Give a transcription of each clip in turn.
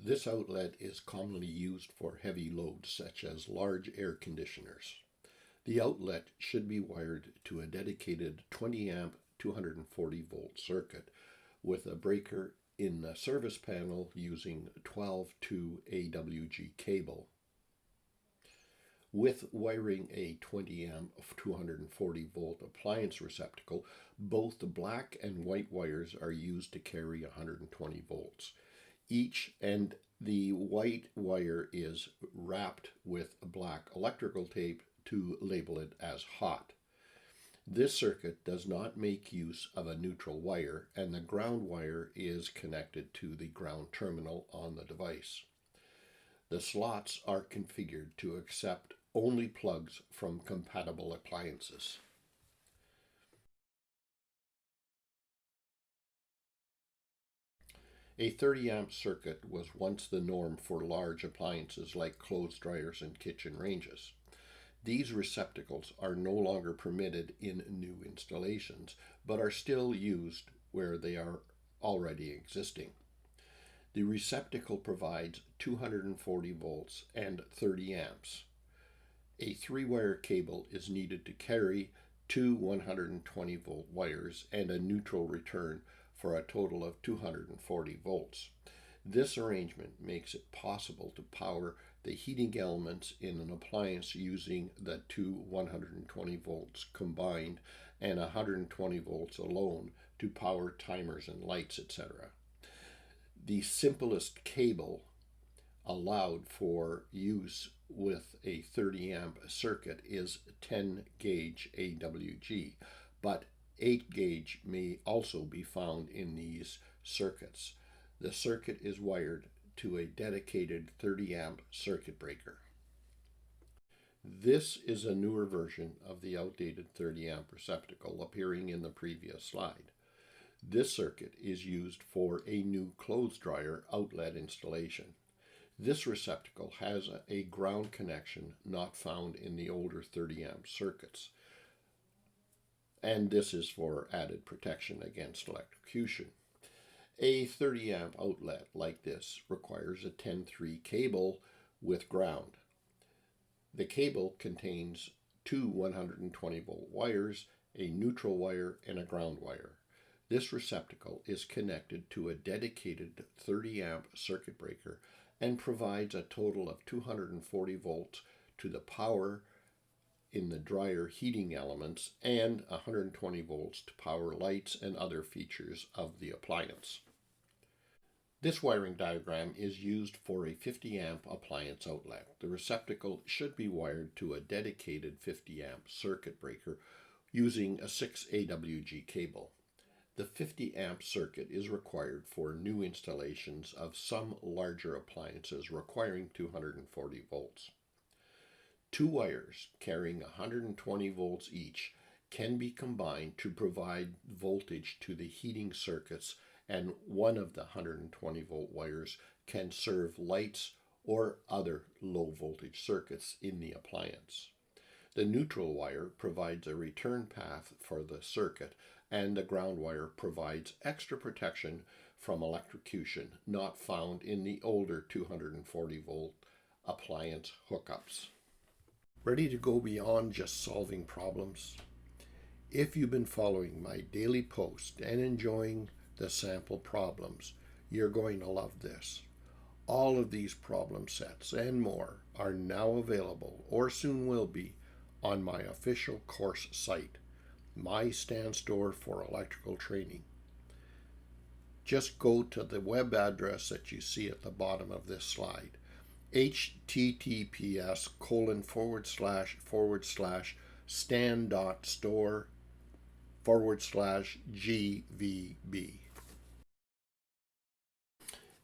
This outlet is commonly used for heavy loads such as large air conditioners. The outlet should be wired to a dedicated 20 amp 240 volt circuit with a breaker in the service panel using 12-2 AWG cable. With wiring a 20 amp 240 volt appliance receptacle, both the black and white wires are used to carry 120 volts. Each and the white wire is wrapped with black electrical tape to label it as hot. This circuit does not make use of a neutral wire, and the ground wire is connected to the ground terminal on the device. The slots are configured to accept only plugs from compatible appliances. A 30 amp circuit was once the norm for large appliances like clothes dryers and kitchen ranges. These receptacles are no longer permitted in new installations, but are still used where they are already existing. The receptacle provides 240 volts and 30 amps. A 3-wire cable is needed to carry two 120 volt wires and a neutral return for a total of 240 volts. This arrangement makes it possible to power the heating elements in an appliance using the two 120 volts combined and 120 volts alone to power timers and lights, etc. The simplest cable allowed for use with a 30 amp circuit is 10 gauge AWG, but 8 gauge may also be found in these circuits. The circuit is wired to a dedicated 30 amp circuit breaker. This is a newer version of the outdated 30 amp receptacle appearing in the previous slide. This circuit is used for a new clothes dryer outlet installation. This receptacle has a ground connection not found in the older 30 amp circuits, and this is for added protection against electrocution. A 30 amp outlet like this requires a 10-3 cable with ground. The cable contains two 120 volt wires, a neutral wire, and a ground wire. This receptacle is connected to a dedicated 30 amp circuit breaker and provides a total of 240 volts to the power in the dryer heating elements and 120 volts to power lights and other features of the appliance. This wiring diagram is used for a 50 amp appliance outlet. The receptacle should be wired to a dedicated 50 amp circuit breaker using a 6 AWG cable. The 50 amp circuit is required for new installations of some larger appliances requiring 240 volts. Two wires carrying 120 volts each can be combined to provide voltage to the heating circuits, and one of the 120 volt wires can serve lights or other low voltage circuits in the appliance. The neutral wire provides a return path for the circuit, and the ground wire provides extra protection from electrocution not found in the older 240 volt appliance hookups. Ready to go beyond just solving problems? If you've been following my daily post and enjoying the sample problems, you're going to love this. All of these problem sets and more are now available, or soon will be, on my official course site, my stand store for electrical training. Just go to the web address that you see at the bottom of this slide, https://stand.store/GVB.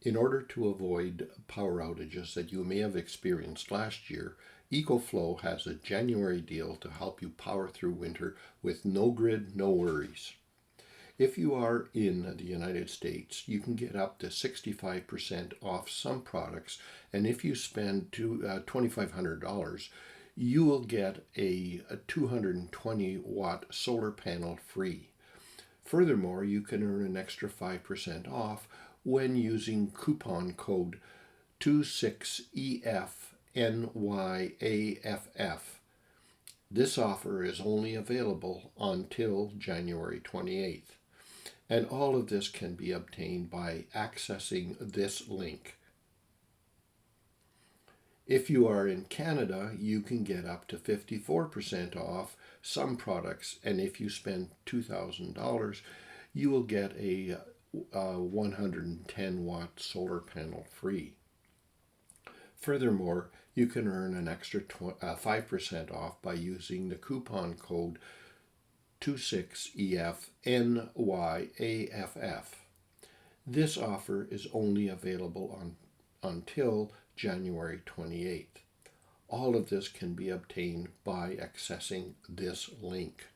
In order to avoid power outages that you may have experienced last year, EcoFlow has a January deal to help you power through winter with no grid, no worries. If you are in the United States, you can get up to 65% off some products, and if you spend $2,500, you will get a 220 watt solar panel free. Furthermore, you can earn an extra 5% off when using coupon code 𝐃𝐈𝐒𝐒𝐂𝐋𝐀𝐈𝐌𝐄𝐑. This offer is only available until January 28th, and all of this can be obtained by accessing this link. If you are in Canada, you can get up to 54% off some products, and if you spend $2,000, you will get a 110-watt solar panel free. Furthermore, you can earn an extra 5% off by using the coupon code 26EFNYAFF. This offer is only available until January 28th. All of this can be obtained by accessing this link.